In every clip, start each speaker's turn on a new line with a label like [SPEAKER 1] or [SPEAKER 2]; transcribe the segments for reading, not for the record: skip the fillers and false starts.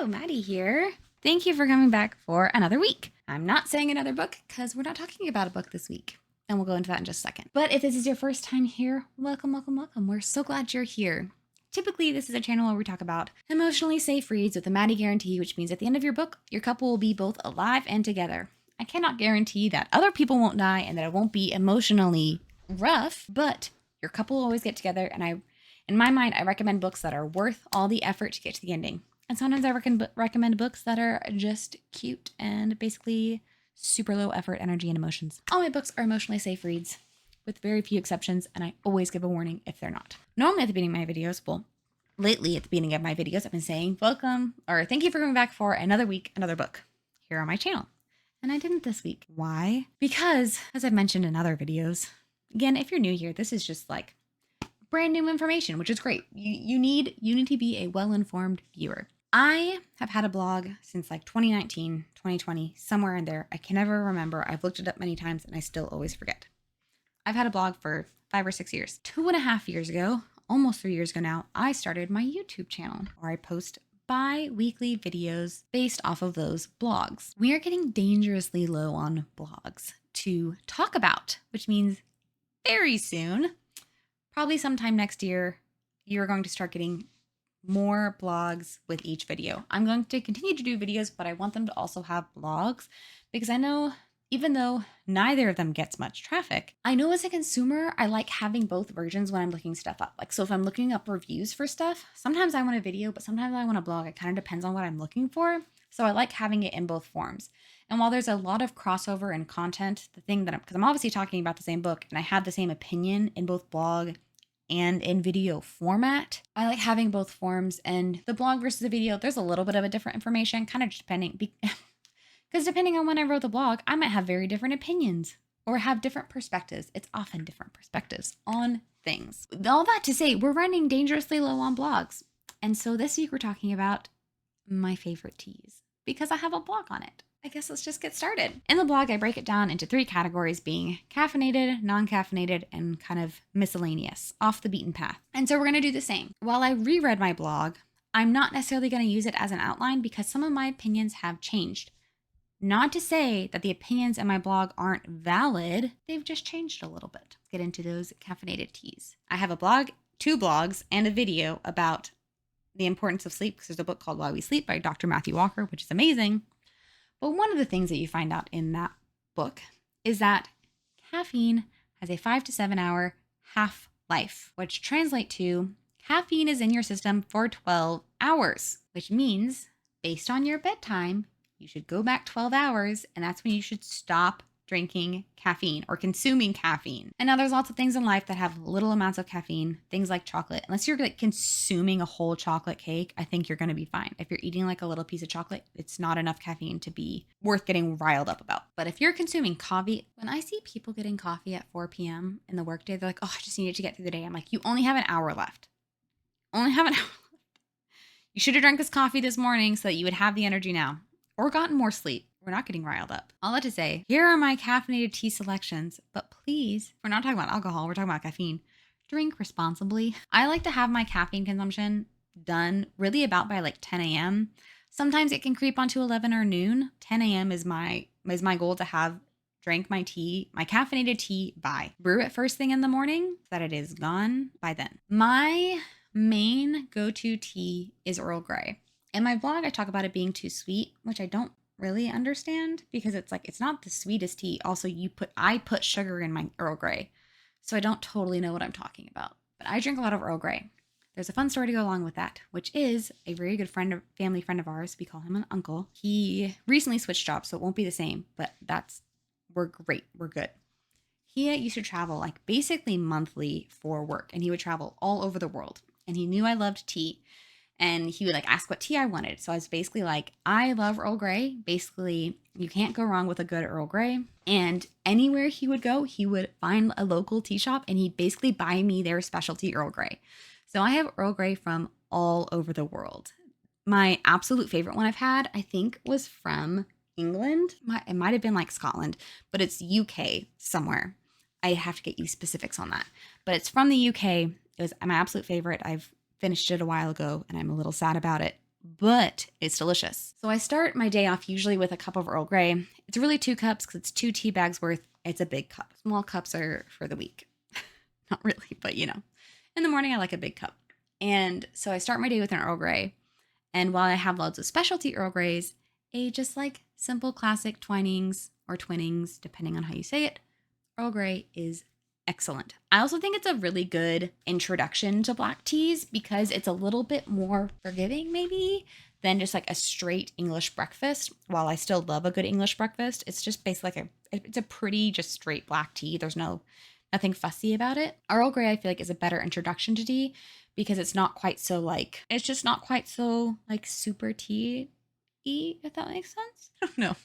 [SPEAKER 1] Hello, Maddie here. Thank you for coming back for another week. I'm not saying another book because we're not talking about a book this week, and we'll go into that in just a second. But if this is your first time here, welcome, welcome, welcome. We're so glad you're here. Typically, this is a channel where we talk about emotionally safe reads with the Maddie guarantee, which means at the end of your book, your couple will be both alive and together. I cannot guarantee that other people won't die and that it won't be emotionally rough, but your couple will always get together, and in my mind, I recommend books that are worth all the effort to get to the ending. And sometimes I recommend books that are just cute and basically super low effort, energy, and emotions. All my books are emotionally safe reads, with very few exceptions, and I always give a warning if they're not. Normally at the beginning of my videos, well, lately at the beginning of my videos, I've been saying welcome, or thank you for coming back for another week, another book here on my channel. And I didn't this week. Why? Because, as I've mentioned in other videos, again, if you're new here, this is just like brand new information, which is great. You need to be a well-informed viewer. I have had a blog since like 2019, 2020, somewhere in there. I can never remember. I've looked it up many times and I still always forget. I've had a blog for 5 or 6 years. 2.5 years ago, almost 3 years ago now, I started my YouTube channel where I post bi-weekly videos based off of those blogs. We are getting dangerously low on blogs to talk about, which means very soon, probably sometime next year, you're going to start getting more blogs with each video. I'm going to continue to do videos, but I want them to also have blogs because I know even though neither of them gets much traffic, I know as a consumer, I like having both versions when I'm looking stuff up. Like, so if I'm looking up reviews for stuff, sometimes I want a video, but sometimes I want a blog. It kind of depends on what I'm looking for. So I like having it in both forms. And while there's a lot of crossover in content, the thing that because I'm obviously talking about the same book and I have the same opinion in both blog and in video format, I like having both forms. And the blog versus the video, there's a little bit of a different information, kind of depending, because depending on when I wrote the blog, I might have very different opinions or have different perspectives. It's often different perspectives on things. All that to say, we're running dangerously low on blogs. And so this week we're talking about my favorite teas because I have a blog on it. I guess let's just get started. In the blog, I break it down into 3 categories being caffeinated, non-caffeinated, and kind of miscellaneous, off the beaten path. And so we're going to do the same. While I reread my blog, I'm not necessarily going to use it as an outline because some of my opinions have changed. Not to say that the opinions in my blog aren't valid, they've just changed a little bit. Let's get into those caffeinated teas. I have a blog, 2 blogs, and a video about the importance of sleep because there's a book called Why We Sleep by Dr. Matthew Walker, which is amazing. But one of the things that you find out in that book is that caffeine has a 5 to 7 hour half-life, which translates to caffeine is in your system for 12 hours, which means based on your bedtime, you should go back 12 hours, and that's when you should stop drinking caffeine or consuming caffeine. And now there's lots of things in life that have little amounts of caffeine, things like chocolate. Unless you're like consuming a whole chocolate cake, I think you're going to be fine. If you're eating like a little piece of chocolate, it's not enough caffeine to be worth getting riled up about. But if you're consuming coffee, when I see people getting coffee at 4 p.m. in the workday, they're like, oh, I just needed to get through the day. I'm like, you only have an hour left. Only have an hour left. You should have drank this coffee this morning so that you would have the energy now or gotten more sleep. We're not getting riled up. All that to say, here are my caffeinated tea selections, but please, we're not talking about alcohol, we're talking about caffeine. Drink responsibly. I like to have my caffeine consumption done really about by like 10 a.m. Sometimes it can creep onto 11 or noon. 10 a.m. is my goal to have drank my tea, my caffeinated tea by. Brew it first thing in the morning so that it is gone by then. My main go-to tea is Earl Grey. In my blog, I talk about it being too sweet, which I don't really understand because it's like it's not the sweetest tea. Also, I put sugar in my Earl Grey, so I don't totally know what I'm talking about. But I drink a lot of Earl Grey. There's a fun story to go along with that, which is a very good family friend of ours. We call him an uncle. He recently switched jobs, so it won't be the same, but we're great. We're good. He used to travel like basically monthly for work, and he would travel all over the world. And he knew I loved tea. And he would like ask what tea I wanted. So I was basically like, I love Earl Grey. Basically, you can't go wrong with a good Earl Grey. And anywhere he would go, he would find a local tea shop and he'd basically buy me their specialty Earl Grey. So I have Earl Grey from all over the world. My absolute favorite one I've had, I think, was from England. It might have been like Scotland, but it's UK somewhere. I have to get you specifics on that. But it's from the UK. It was my absolute favorite. I've finished it a while ago and I'm a little sad about it, but it's delicious. So I start my day off usually with a cup of Earl Grey. It's really 2 cups because it's 2 tea bags worth. It's a big cup. Small cups are for the week. Not really, but in the morning I like a big cup. And so I start my day with an Earl Grey. And while I have loads of specialty Earl Greys, a just like simple classic Twinings or Twinings, depending on how you say it, Earl Grey is excellent. I also think it's a really good introduction to black teas because it's a little bit more forgiving maybe than just like a straight English breakfast. While I still love a good English breakfast, it's just basically it's a pretty just straight black tea. There's nothing fussy about it. Earl Grey I feel like is a better introduction to tea because it's not quite so like, it's just not quite so like super tea-y, if that makes sense. I don't know.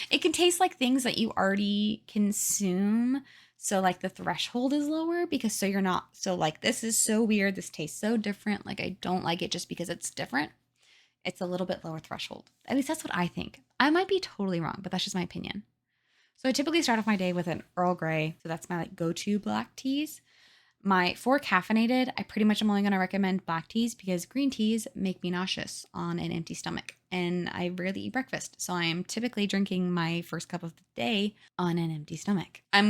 [SPEAKER 1] It can taste like things that you already consume. So like the threshold is lower because so you're not so like, this is so weird. This tastes so different. Like I don't like it just because it's different. It's a little bit lower threshold. At least that's what I think. I might be totally wrong, but that's just my opinion. So I typically start off my day with an Earl Grey. So that's my like go-to black teas. For caffeinated, I pretty much am only going to recommend black teas because green teas make me nauseous on an empty stomach. And I rarely eat breakfast. So I am typically drinking my first cup of the day on an empty stomach. My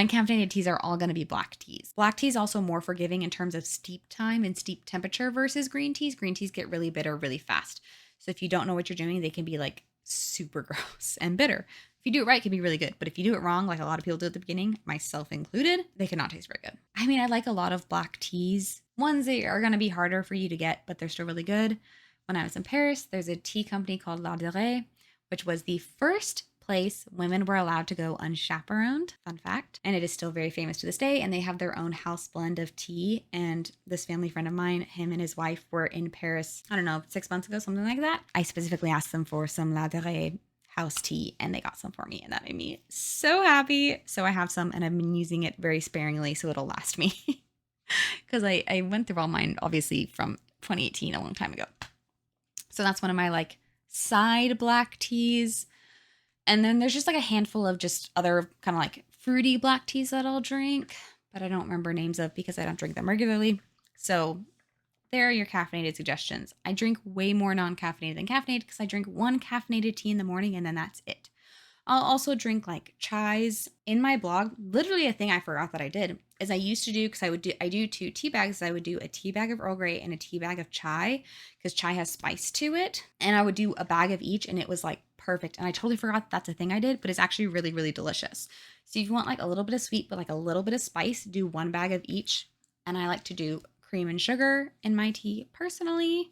[SPEAKER 1] caffeinated teas are all going to be black teas. Black tea is also more forgiving in terms of steep time and steep temperature versus green teas. Green teas get really bitter really fast. So if you don't know what you're doing, they can be like super gross and bitter. If you do it right, it can be really good. But if you do it wrong, like a lot of people do at the beginning, myself included, they cannot taste very good. I mean, I like a lot of black teas. Ones that are going to be harder for you to get, but they're still really good. When I was in Paris, there's a tea company called L'Arderets, which was the first place women were allowed to go unchaperoned. Fun fact. And it is still very famous to this day. And they have their own house blend of tea. And this family friend of mine, him and his wife were in Paris, I don't know, 6 months ago, something like that. I specifically asked them for some L'Arderets house tea and they got some for me and that made me so happy. So I have some and I've been using it very sparingly so it'll last me because I went through all mine obviously from 2018, a long time ago. So that's one of my like side black teas. And then there's just like a handful of just other kind of like fruity black teas that I'll drink, but I don't remember names of because I don't drink them regularly. So there are your caffeinated suggestions. I drink way more non-caffeinated than caffeinated because I drink 1 caffeinated tea in the morning and then that's it. I'll also drink like chais. In my blog, literally a thing I forgot that I did is I used to do, because I do 2 tea bags. I would do a tea bag of Earl Grey and a tea bag of chai because chai has spice to it. And I would do a bag of each and it was like perfect. And I totally forgot that's a thing I did, but it's actually really, really delicious. So if you want like a little bit of sweet, but like a little bit of spice, do 1 bag of each. And I like to do cream and sugar in my tea personally.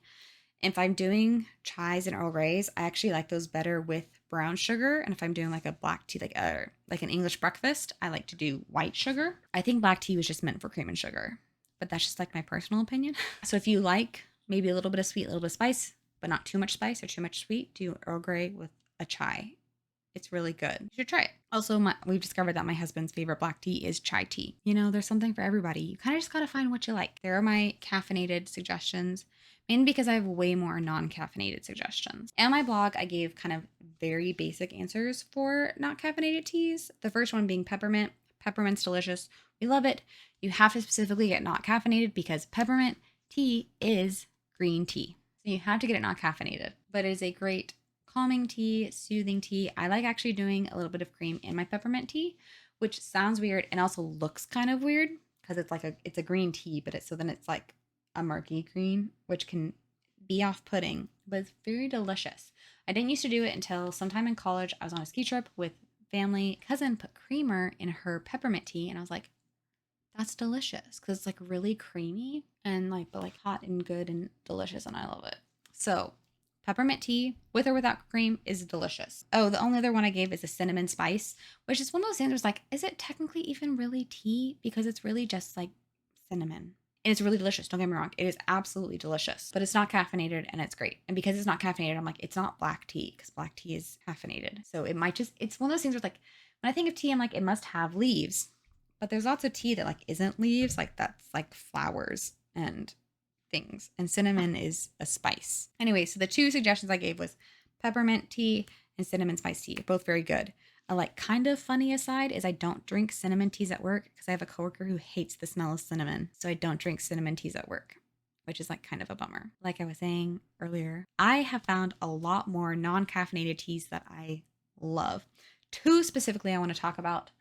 [SPEAKER 1] If I'm doing chais and Earl Greys, I actually like those better with brown sugar. And if I'm doing like a black tea, like an English breakfast, I like to do white sugar. I think black tea was just meant for cream and sugar, but that's just like my personal opinion. So if you like maybe a little bit of sweet, a little bit of spice, but not too much spice or too much sweet, do Earl Grey with a chai. It's really good. You should try it. Also, we've discovered that my husband's favorite black tea is chai tea. There's something for everybody. You kind of just got to find what you like. There are my caffeinated suggestions, mainly because I have way more non-caffeinated suggestions. And my blog, I gave kind of very basic answers for not caffeinated teas. The first one being peppermint. Peppermint's delicious. We love it. You have to specifically get not caffeinated because peppermint tea is green tea. So you have to get it not caffeinated, but it is a great calming tea, soothing tea. I like actually doing a little bit of cream in my peppermint tea, which sounds weird and also looks kind of weird because it's a green tea, but then it's like a murky green, which can be off-putting, but it's very delicious. I didn't used to do it until sometime in college. I was on a ski trip with family. Cousin put creamer in her peppermint tea, and I was like, that's delicious because it's like really creamy and but hot and good and delicious, and I love it. So peppermint tea, with or without cream, is delicious. Oh, the only other one I gave is a cinnamon spice, which is one of those things where it's like, is it technically even really tea? Because it's really just like cinnamon. And it's really delicious. Don't get me wrong. It is absolutely delicious, but it's not caffeinated and it's great. And because it's not caffeinated, I'm like, it's not black tea because black tea is caffeinated. So it's one of those things where when I think of tea, I'm like, it must have leaves, but there's lots of tea that isn't leaves. That's like flowers and things, and cinnamon is a spice. Anyway, so the 2 suggestions I gave was peppermint tea and cinnamon spice tea. Both very good. A kind of funny aside is I don't drink cinnamon teas at work because I have a coworker who hates the smell of cinnamon. So I don't drink cinnamon teas at work. which is like kind of a bummer. Like I was saying earlier, I have found a lot more non-caffeinated teas that I love. Two specifically I want to talk about.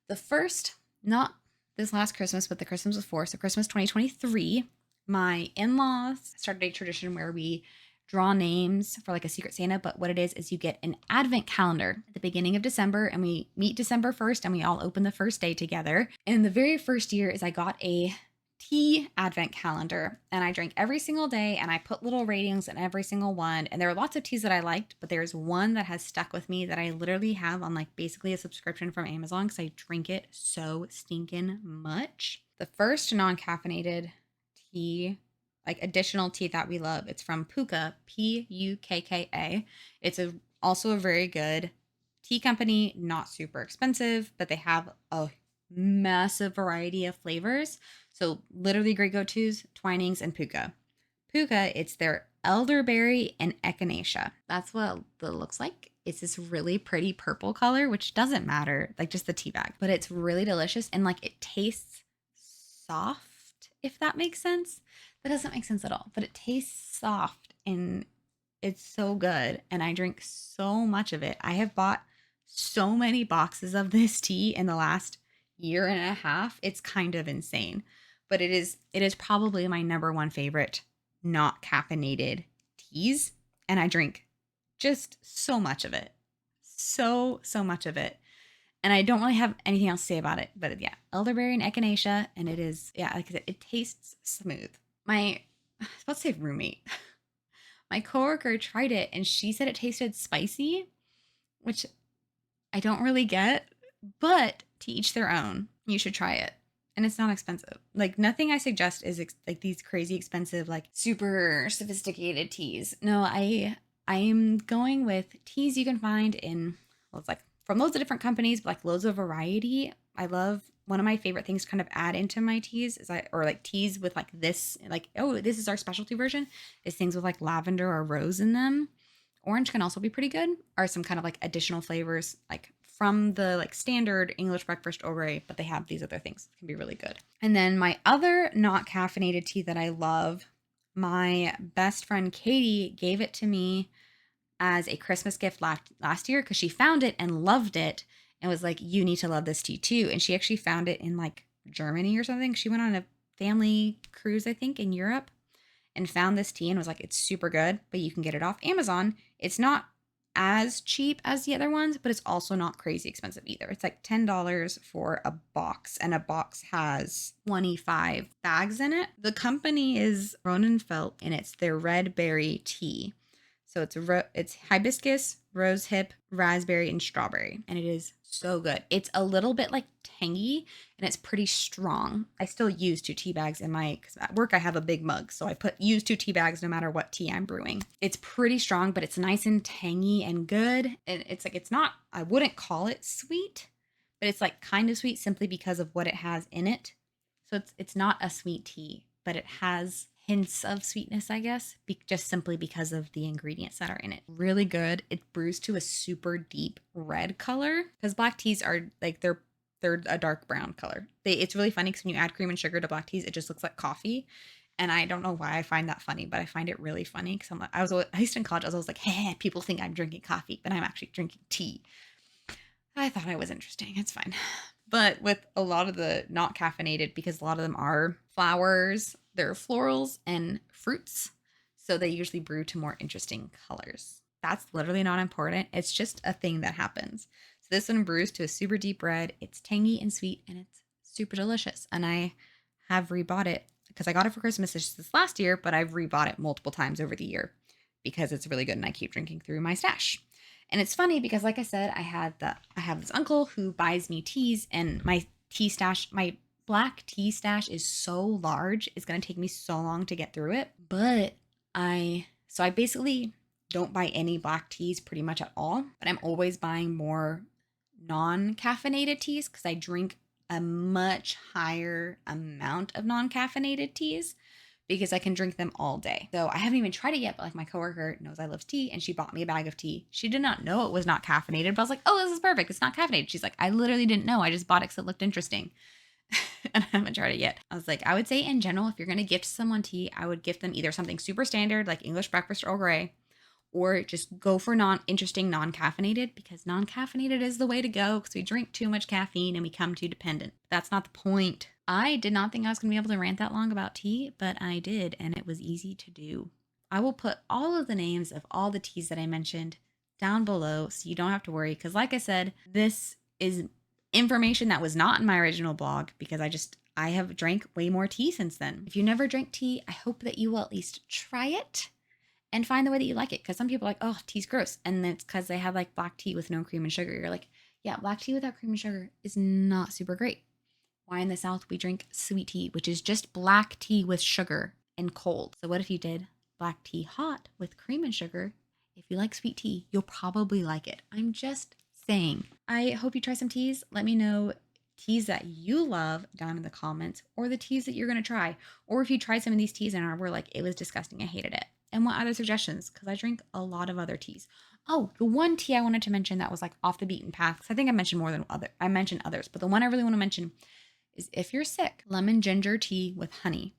[SPEAKER 1] The first, not this last Christmas, but the Christmas before, so Christmas 2023, my in-laws started a tradition where we draw names for like a Secret Santa, but what it is you get an advent calendar at the beginning of December, and we meet December 1st and we all open the first day together. And the very first year is I got a tea advent calendar, and I drank every single day, and I put little ratings in every single one. And there are lots of teas that I liked, but there's one that has stuck with me that I literally have on like basically a subscription from Amazon because I drink it so stinking much. The first non-caffeinated tea, like additional tea that we love, it's from Pukka, Pukka. It's also a very good tea company, not super expensive, but they have a massive variety of flavors. So literally great go-tos, Twinings and Pukka. Pukka, it's their elderberry and echinacea. That's what it looks like. It's this really pretty purple color, which doesn't matter, like just the tea bag, but it's really delicious and like it tastes soft, if that makes sense. That doesn't make sense at all, but it tastes soft and it's so good. And I drink so much of it. I have bought so many boxes of this tea in the last year and a half. It's kind of insane, but it is probably my number one favorite not caffeinated teas. And I drink just so much of it. So much of it. And I don't really have anything else to say about it, but yeah, elderberry and echinacea. And it is, yeah, like I said, it tastes smooth. I was about to say roommate. My coworker tried it and she said it tasted spicy, which I don't really get, but to each their own. You should try it. And it's not expensive. Like nothing I suggest is like these crazy expensive, like super sophisticated teas. No, I am going with teas you can find in, well, it's like from loads of different companies, but like loads of variety. I love, one of my favorite things to kind of add into my teas is or like teas with like this, like, oh, this is our specialty version, is things with like lavender or rose in them. Orange can also be pretty good, or some kind of like additional flavors, like from the like standard English breakfast Earl Grey, but they have these other things. It can be really good. And then my other not caffeinated tea that I love, my best friend Katie gave it to me as a Christmas gift last year because she found it and loved it and was like, you need to love this tea too. And she actually found it in like Germany or something. She went on a family cruise, I think, in Europe and found this tea and was like, it's super good, but you can get it off Amazon. It's not as cheap as the other ones, but it's also not crazy expensive either. It's like $10 for a box, and a box has 25 bags in it. The company is Ronenfeld, and it's their red berry tea. So it's hibiscus, rosehip, raspberry, and strawberry, and it is so good. It's a little bit like tangy, and it's pretty strong. I still use 2 tea bags because at work I have a big mug, so I use 2 tea bags no matter what tea I'm brewing. It's pretty strong, but it's nice and tangy and good. And it's like, it's not, I wouldn't call it sweet, but it's like kind of sweet simply because of what it has in it. So it's not a sweet tea, but it has hints of sweetness, I guess, just simply because of the ingredients that are in it. Really good. It brews to a super deep red color because black teas are like, they're a dark brown color. It's really funny because when you add cream and sugar to black teas, it just looks like coffee. And I don't know why I find that funny, but I find it really funny because I used to in college, I was always like, hey, people think I'm drinking coffee, but I'm actually drinking tea. I thought I was interesting. It's fine. But with a lot of the not caffeinated, because a lot of them are flowers, they're florals and fruits. So they usually brew to more interesting colors. That's literally not important. It's just a thing that happens. So this one brews to a super deep red. It's tangy and sweet, and it's super delicious. And I have rebought it because I got it for Christmas this last year, but I've rebought it multiple times over the year because it's really good and I keep drinking through my stash. And it's funny because, like I said, I have this uncle who buys me teas, and my black tea stash is so large, it's going to take me so long to get through it. But I basically don't buy any black teas pretty much at all, but I'm always buying more non-caffeinated teas because I drink a much higher amount of non-caffeinated teas because I can drink them all day. So I haven't even tried it yet, but like my coworker knows I love tea and she bought me a bag of tea. She did not know it was not caffeinated, but I was like, oh, this is perfect. It's not caffeinated. She's like, I literally didn't know. I just bought it because it looked interesting. and I haven't tried it yet. I was like, I would say in general, if you're going to gift someone tea, I would gift them either something super standard like English breakfast Earl Grey, or just go for non-caffeinated, because non-caffeinated is the way to go because we drink too much caffeine and we become too dependent. That's not the point. I did not think I was going to be able to rant that long about tea, but I did, and it was easy to do. I will put all of the names of all the teas that I mentioned down below so you don't have to worry, because like I said, this is information that was not in my original blog because I have drank way more tea since then. If you never drank tea, I hope that you will at least try it and find the way that you like it. Because some people are like, oh, tea's gross. And it's because they have like black tea with no cream and sugar. You're like, yeah, black tea without cream and sugar is not super great. Why in the South we drink sweet tea, which is just black tea with sugar and cold. So what if you did black tea hot with cream and sugar? If you like sweet tea, you'll probably like it. I'm just saying. I hope you try some teas. Let me know teas that you love down in the comments, or the teas that you're going to try. Or if you tried some of these teas and were like, it was disgusting, I hated it. And what other suggestions? Because I drink a lot of other teas. Oh, the one tea I wanted to mention that was like off the beaten path, because I think I mentioned I mentioned others, but the one I really want to mention is if you're sick, lemon ginger tea with honey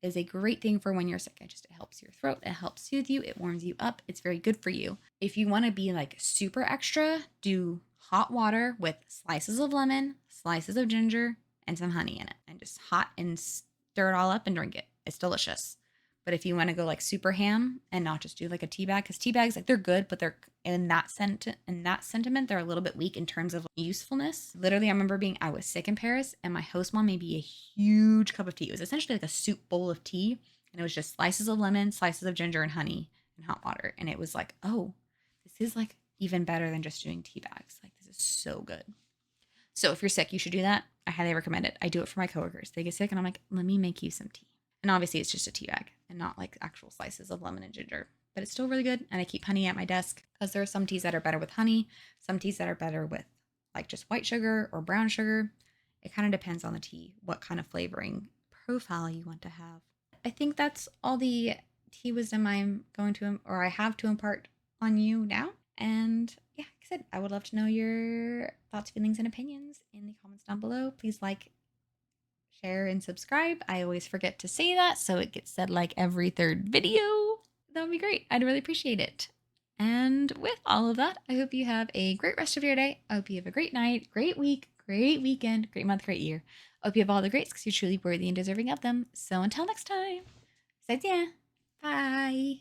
[SPEAKER 1] is a great thing for when you're sick. It helps your throat. It helps soothe you. It warms you up. It's very good for you. If you want to be like super extra, do hot water with slices of lemon, slices of ginger, and some honey in it, and just hot and stir it all up and drink it. It's delicious. But if you want to go like super ham and not just do like a tea bag, because tea bags, like they're good, but they're in that sentiment, they're a little bit weak in terms of usefulness. Literally, I remember I was sick in Paris, and my host mom made me a huge cup of tea. It was essentially like a soup bowl of tea, and it was just slices of lemon, slices of ginger, and honey, and hot water. And it was like, oh, this is like even better than just doing tea bags. Like, this is so good. So if you're sick, you should do that. I highly recommend it. I do it for my coworkers. They get sick, and I'm like, let me make you some tea. And obviously, it's just a tea bag and not like actual slices of lemon and ginger. But it's still really good. And I keep honey at my desk because there are some teas that are better with honey, some teas that are better with like just white sugar or brown sugar. It kind of depends on the tea, what kind of flavoring profile you want to have. I think that's all the tea wisdom I'm going to, or I have to impart on you now. And yeah, like I said, I would love to know your thoughts, feelings, and opinions in the comments down below. Please like, share, and subscribe. I always forget to say that, so it gets said like every third video. That would be great. I'd really appreciate it. And with all of that, I hope you have a great rest of your day. I hope you have a great night, great week, great weekend, great month, great year. I hope you have all the greats because you're truly worthy and deserving of them. So until next time, 再见. Bye.